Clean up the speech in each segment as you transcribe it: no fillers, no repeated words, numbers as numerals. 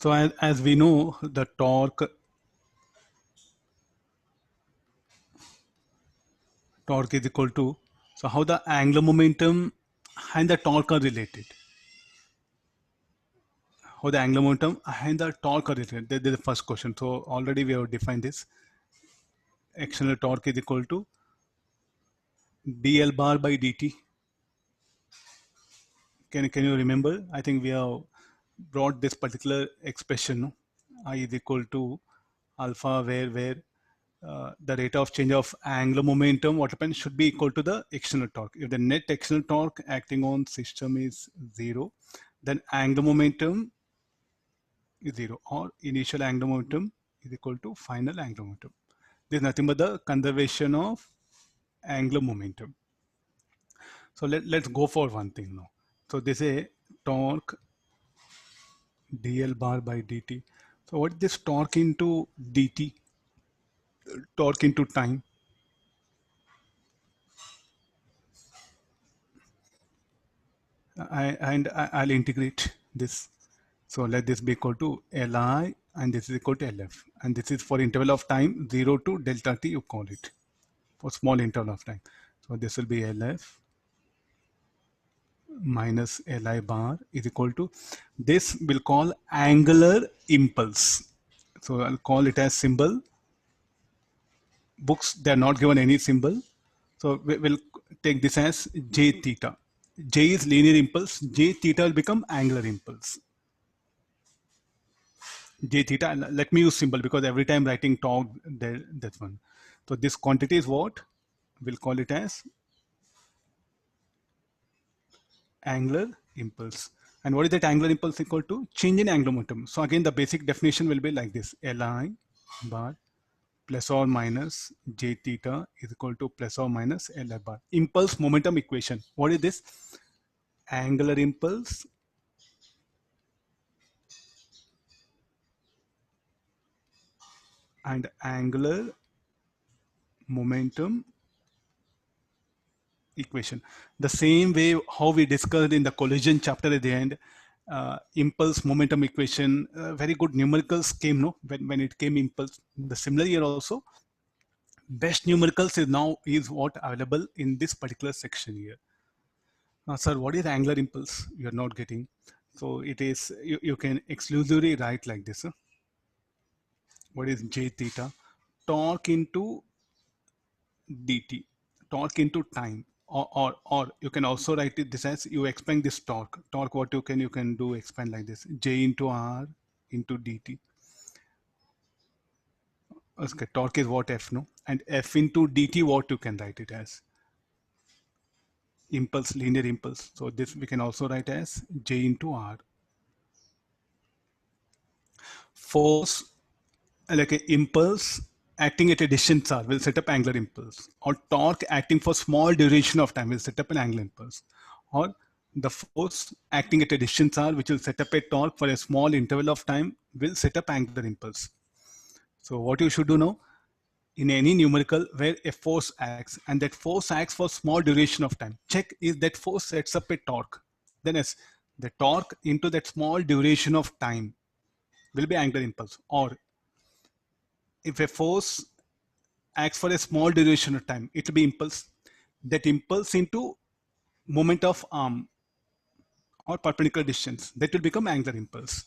So as we know, the torque is equal to, so how the angular momentum and the torque are related. How the angular momentum and the torque are related. That is the first question. So already we have defined this. External torque is equal to dl bar by dt. Can you remember? I think we have brought this particular expression, no? I is equal to alpha, where the rate of change of angular momentum, what happens, should be equal to the external torque. If the net external torque acting on system is 0, then angular momentum is 0, or initial angular momentum is equal to final angular momentum. This is nothing but the conservation of angular momentum. So let's go for one thing now. So this is a torque dl bar by dt. So what is this torque into dt? Torque into time. I'll integrate this. So let this be equal to Li, and this is equal to Lf. And this is for interval of time 0 to delta t, you call it, for small interval of time. So this will be Lf minus Li bar is equal to, this will call angular impulse. So I'll call it as symbol. Books, they are not given any symbol. So we'll take this as J theta. J is linear impulse. J theta will become angular impulse. J theta, let me use symbol because every time writing torque, that's one. So this quantity is what? We'll call it as angular impulse. And what is that angular impulse equal to? Change in angular momentum. So again, the basic definition will be like this. Li bar plus or minus J theta is equal to plus or minus Li bar. Impulse momentum equation. What is this? Angular impulse and angular momentum equation. The same way how we discussed in the collision chapter at the end, impulse momentum equation, very good numericals came, no, when it came impulse. The similar year also, best numericals is now is what available in this particular section here. Now, sir, what is angular impulse? You are not getting. So it is, you can exclusively write like this. What is J theta? Torque into dt, torque into time, or you can also write it this as, you expand this torque what you can do expand like this, J into R into dt. Okay, torque is what, F, no, and F into dt, what you can write it as, impulse, linear impulse. So this we can also write as J into R. Force, like a impulse acting at a distance r will set up angular impulse, or torque acting for small duration of time will set up an angular impulse, or the force acting at a distance r which will set up a torque for a small interval of time will set up angular impulse. So what you should do now, in any numerical where a force acts and that force acts for small duration of time, check is that force sets up a torque, then as the torque into that small duration of time will be angular impulse. Or if a force acts for a small duration of time, it will be impulse. That impulse into moment of arm or perpendicular distance, that will become angular impulse.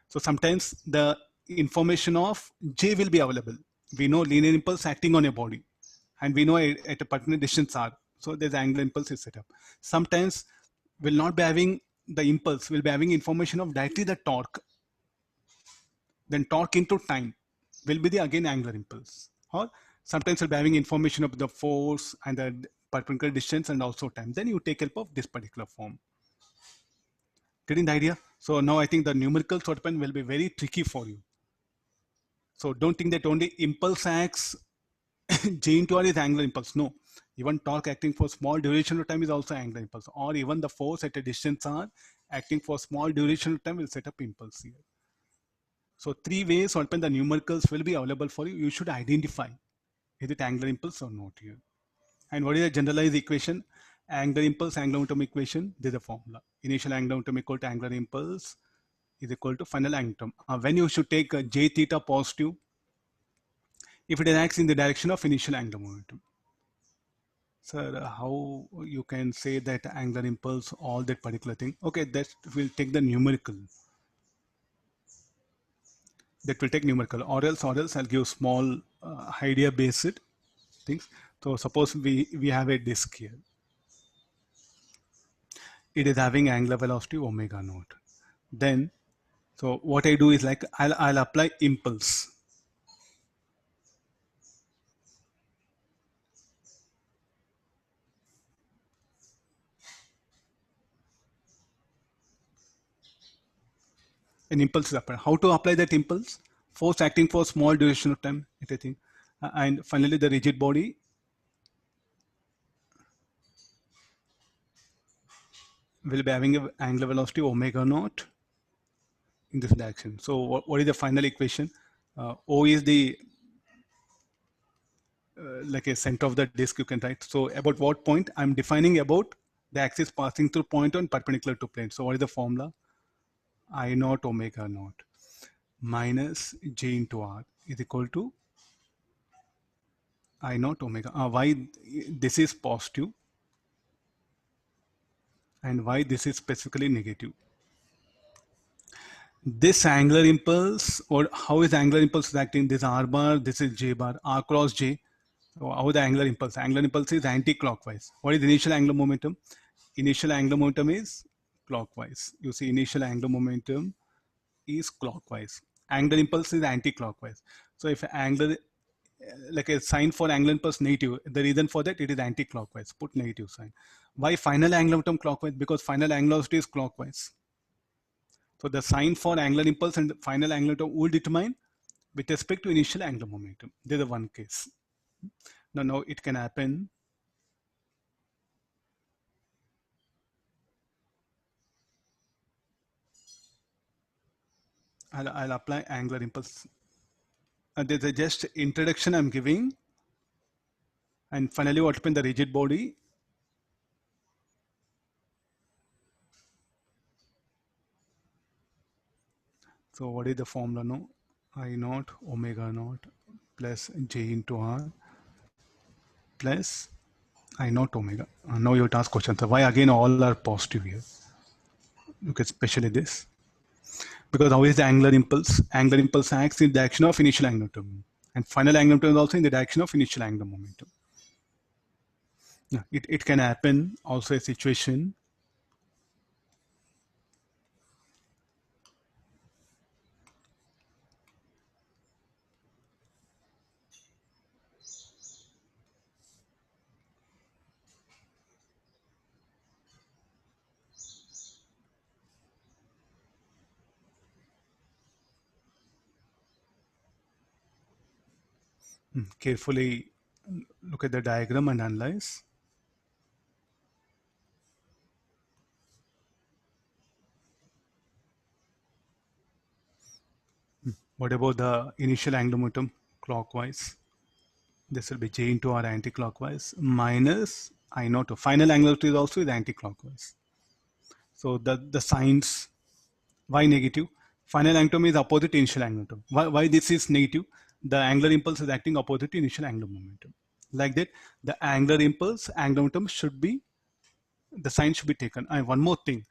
So sometimes the information of J will be available. We know linear impulse acting on a body, and we know at a particular distance R. So there's angular impulse is set up. Sometimes we'll not be having the impulse, we'll be having information of directly the torque. Then torque into time will be the again angular impulse. Or sometimes we'll be having information of the force and the perpendicular distance and also time. Then you take help of this particular form. Getting the idea? So now I think the numerical sort pen will be very tricky for you. So don't think that only impulse acts, J into R is angular impulse. No, even torque acting for small duration of time is also angular impulse. Or even the force at a distance R acting for small duration of time will set up impulse here. So three ways or the numericals will be available for you. You should identify is it angular impulse or not here. And what is the generalized equation? Angular impulse, angular momentum equation. This is a formula. Initial angular momentum equal to angular impulse is equal to final angle momentum. When you should take j theta positive if it acts in the direction of initial angular momentum. Sir, how you can say that angular impulse, all that particular thing? Okay, that will take the numerical. That will take numerical, or else I'll give small idea based things. So suppose we have a disk here. It is having angular velocity omega naught. Then, so what I do is like I'll apply impulse. An impulse is applied. How to apply that impulse? Force acting for small duration of time, anything. And finally, the rigid body will be having an angular velocity omega naught in this direction. So what is the final equation? O is the like a center of the disk, you can write. So about what point I'm defining about the axis passing through point on perpendicular to plane. So what is the formula? I naught omega naught minus j into r is equal to I naught omega. Why this is positive and why this is specifically negative? This angular impulse, or how is angular impulse acting? This r bar, this is j bar, r cross j. So how the angular impulse? Angular impulse is anti-clockwise. What is initial angular momentum? Initial angular momentum is clockwise. You see, initial angular momentum is clockwise. Angular impulse is anti-clockwise. So if angular, like a sign for angular impulse negative, the reason for that it is anti-clockwise. Put negative sign. Why final angular momentum clockwise? Because final angular velocity is clockwise. So the sign for angular impulse and final angular momentum will determine with respect to initial angular momentum. This is one case. Now it can happen. I'll apply angular impulse. There's a just introduction I'm giving. And finally, what happened? The rigid body. So what is the formula now? I naught omega naught plus j into r plus I naught omega. Now you have to ask questions. So why again all are positive here? Look, especially this. Because how is the angular impulse? Angular impulse acts in the direction of initial angular momentum. And final angular momentum is also in the direction of initial angular momentum. Yeah, it can happen also a situation. Carefully look at the diagram and analyze. What about the initial angular momentum clockwise? This will be j into r anti-clockwise minus I naught. Final angular velocity is also is anti-clockwise. So the signs, why negative? Final angular momentum is opposite to initial angular momentum. Why this is negative? The angular impulse is acting opposite to initial angular momentum. Like that, the angular impulse, angular momentum should be, the sign should be taken. And one more thing,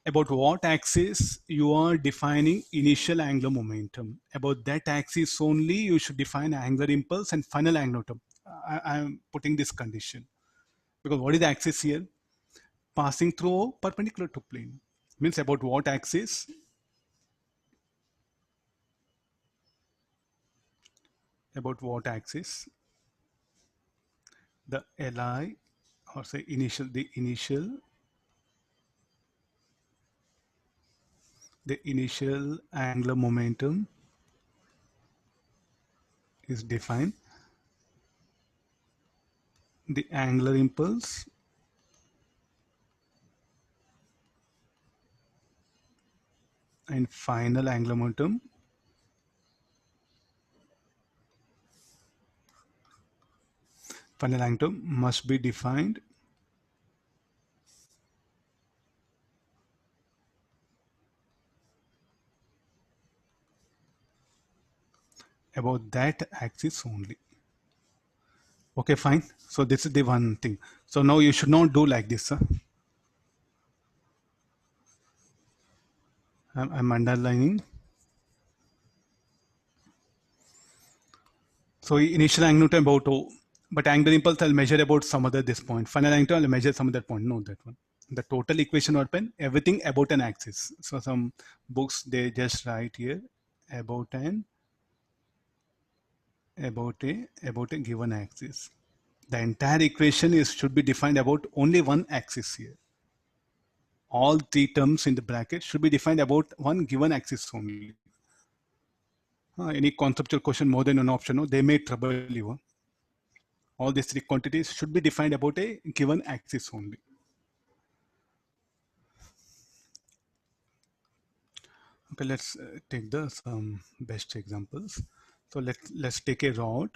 about what axis you are defining initial angular momentum. About that axis only you should define angular impulse and final angular momentum. I am putting this condition because what is the axis here? Passing through perpendicular to plane. Means about what axis? About what axis? The Li, or say initial, the initial angular momentum is defined. The angular impulse and final angular momentum must be defined . about that axis only. Okay, fine. So this is the one thing. So now you should not do like this. I'm underlining. So initial angle about O, but angular impulse I'll measure about some other this point. Final angle I'll measure some other point. No, that one. The total equation open everything about an axis. So some books they just write here about a given axis. The entire equation is should be defined about only one axis here. All three terms in the bracket should be defined about one given axis only. Any conceptual question more than one option, no, they may trouble you. All these three quantities should be defined about a given axis only. Okay, let's take the some best examples. So let's take a rod.